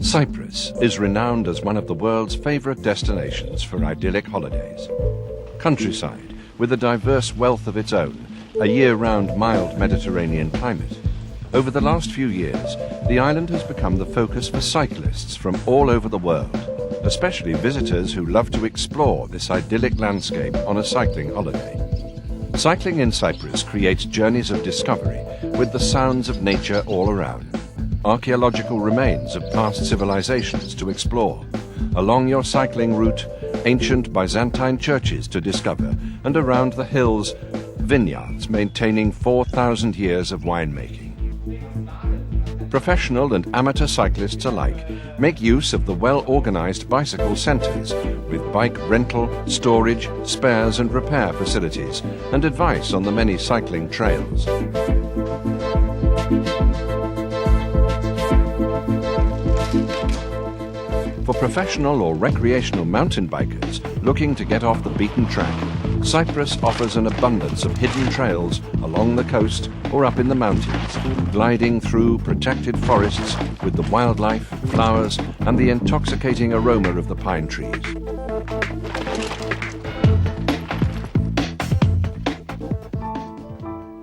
Cyprus is renowned as one of the world's favorite destinations for idyllic holidays. Countryside with a diverse wealth of its own, a year-round mild Mediterranean climate. Over the last few years, the island has become the focus for cyclists from all over the world, especially visitors who love to explore this idyllic landscape on a cycling holiday. Cycling in Cyprus creates journeys of discovery with the sounds of nature all around, archaeological remains of past civilizations to explore, along your cycling route, ancient Byzantine churches to discover, and around the hills, vineyards maintaining 4,000 years of winemaking. Professional and amateur cyclists alike make use of the well-organized bicycle centers with bike rental, storage, spares and repair facilities and advice on the many cycling trails. For professional or recreational mountain bikers looking to get off the beaten track, Cyprus offers an abundance of hidden trails along the coast or up in the mountains, gliding through protected forests with the wildlife, flowers, and the intoxicating aroma of the pine trees.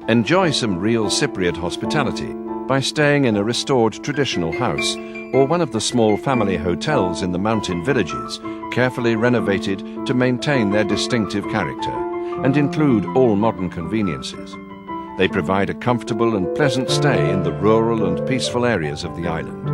Enjoy some real Cypriot hospitality by staying in a restored traditional house or one of the small family hotels in the mountain villages, carefully renovated to maintain their distinctive character and include all modern conveniences. They provide a comfortable and pleasant stay in the rural and peaceful areas of the island.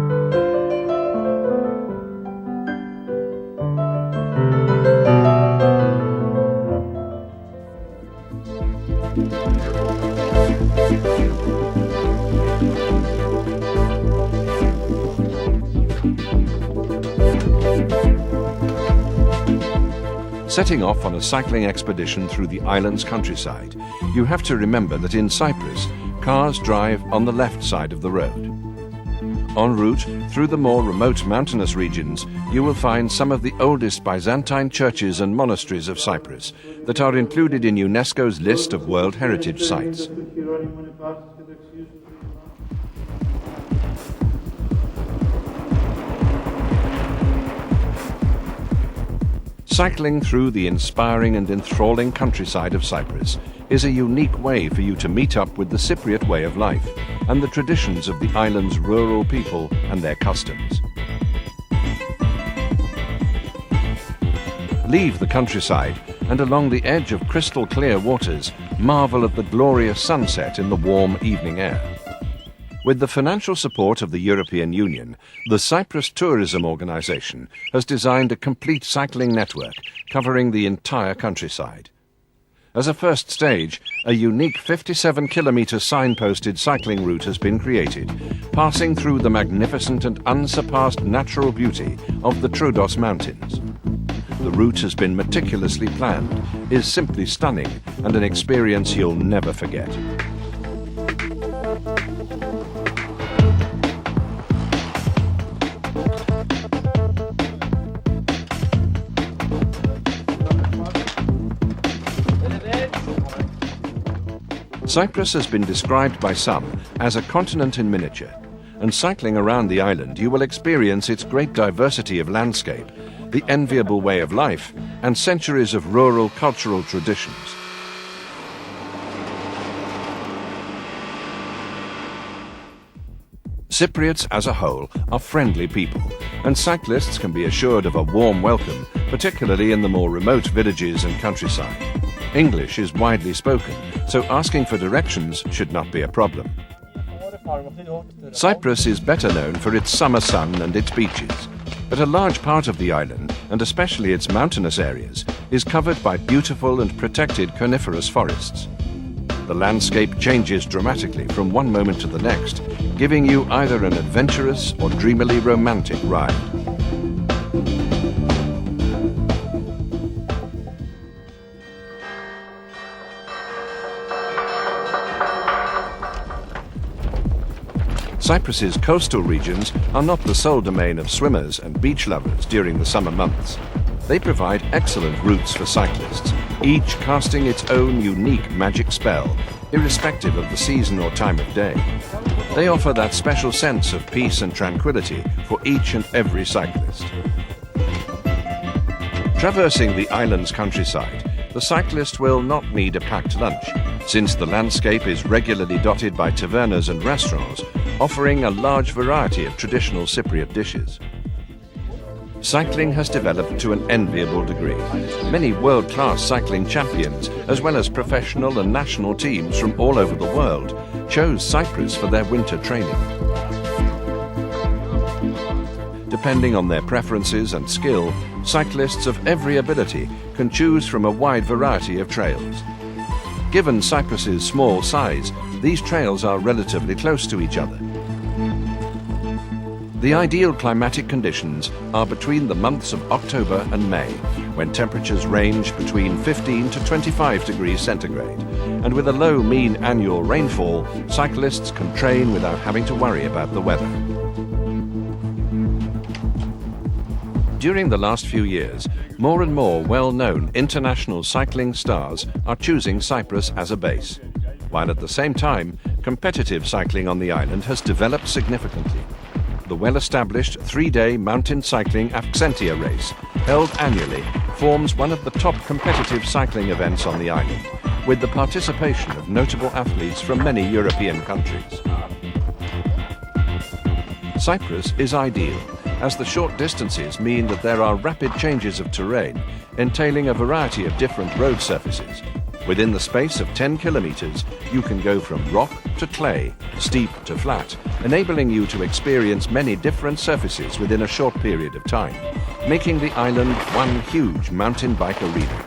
Setting off on a cycling expedition through the island's countryside, you have to remember that in Cyprus, cars drive on the left side of the road. En route through the more remote mountainous regions, you will find some of the oldest Byzantine churches and monasteries of Cyprus that are included in UNESCO's list of World Heritage Sites. Cycling through the inspiring and enthralling countryside of Cyprus is a unique way for you to meet up with the Cypriot way of life and the traditions of the island's rural people and their customs. Leave the countryside and along the edge of crystal clear waters, marvel at the glorious sunset in the warm evening air. With the financial support of the European Union, the Cyprus Tourism Organization has designed a complete cycling network covering the entire countryside. As a first stage, a unique 57-kilometre signposted cycling route has been created, passing through the magnificent and unsurpassed natural beauty of the Troodos Mountains. The route has been meticulously planned, is simply stunning, and an experience you'll never forget. Cyprus has been described by some as a continent in miniature, and cycling around the island you will experience its great diversity of landscape, the enviable way of life, and centuries of rural cultural traditions. Cypriots as a whole are friendly people, and cyclists can be assured of a warm welcome, particularly in the more remote villages and countryside. English is widely spoken, so asking for directions should not be a problem. Cyprus is better known for its summer sun and its beaches, but a large part of the island, and especially its mountainous areas, is covered by beautiful and protected coniferous forests. The landscape changes dramatically from one moment to the next, giving you either an adventurous or dreamily romantic ride. Cyprus's coastal regions are not the sole domain of swimmers and beach lovers during the summer months. They provide excellent routes for cyclists, each casting its own unique magic spell irrespective of the season or time of day. They offer that special sense of peace and tranquility for each and every cyclist. Traversing the island's countryside, the cyclist will not need a packed lunch, since the landscape is regularly dotted by tavernas and restaurants, offering a large variety of traditional Cypriot dishes. Cycling has developed to an enviable degree. Many world-class cycling champions, as well as professional and national teams from all over the world, chose Cyprus for their winter training. Depending on their preferences and skill, cyclists of every ability can choose from a wide variety of trails. Given Cyprus's small size, these trails are relatively close to each other. The ideal climatic conditions are between the months of October and May, when temperatures range between 15 to 25 degrees centigrade, and with a low mean annual rainfall, cyclists can train without having to worry about the weather. During the last few years, more and more well-known international cycling stars are choosing Cyprus as a base, while at the same time, competitive cycling on the island has developed significantly. The well-established three-day mountain cycling Avxentia race, held annually, forms one of the top competitive cycling events on the island, with the participation of notable athletes from many European countries. Cyprus is ideal, as the short distances mean that there are rapid changes of terrain, entailing a variety of different road surfaces. Within the space of 10 kilometers, you can go from rock to clay, steep to flat, enabling you to experience many different surfaces within a short period of time, making the island one huge mountain bike arena.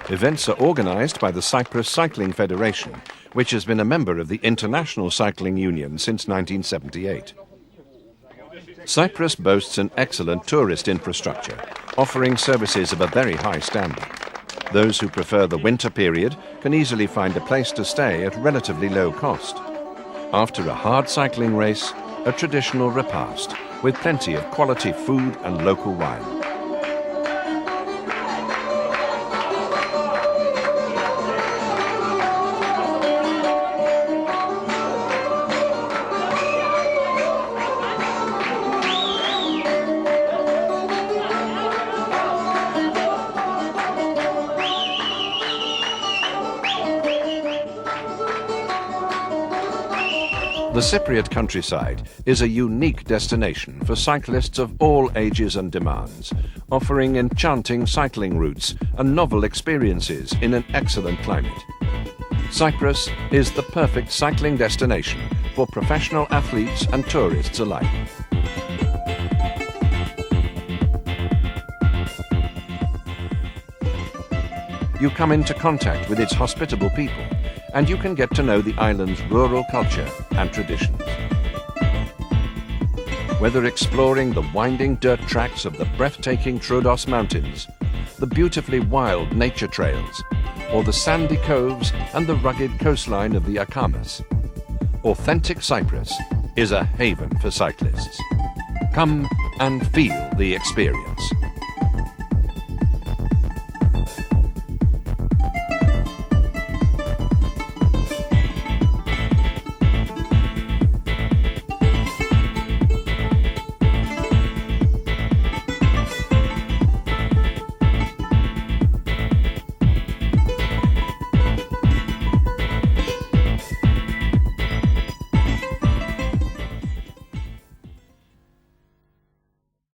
Events are organized by the Cyprus Cycling Federation, which has been a member of the International Cycling Union since 1978. Cyprus boasts an excellent tourist infrastructure, offering services of a very high standard. Those who prefer the winter period can easily find a place to stay at relatively low cost. After a hard cycling race, a traditional repast with plenty of quality food and local wine. The Cypriot countryside is a unique destination for cyclists of all ages and demands, offering enchanting cycling routes and novel experiences in an excellent climate. Cyprus is the perfect cycling destination for professional athletes and tourists alike. You come into contact with its hospitable people, and you can get to know the island's rural culture and traditions. Whether exploring the winding dirt tracks of the breathtaking Troodos Mountains, the beautifully wild nature trails, or the sandy coves and the rugged coastline of the Akamas, authentic Cyprus is a haven for cyclists. Come and feel the experience.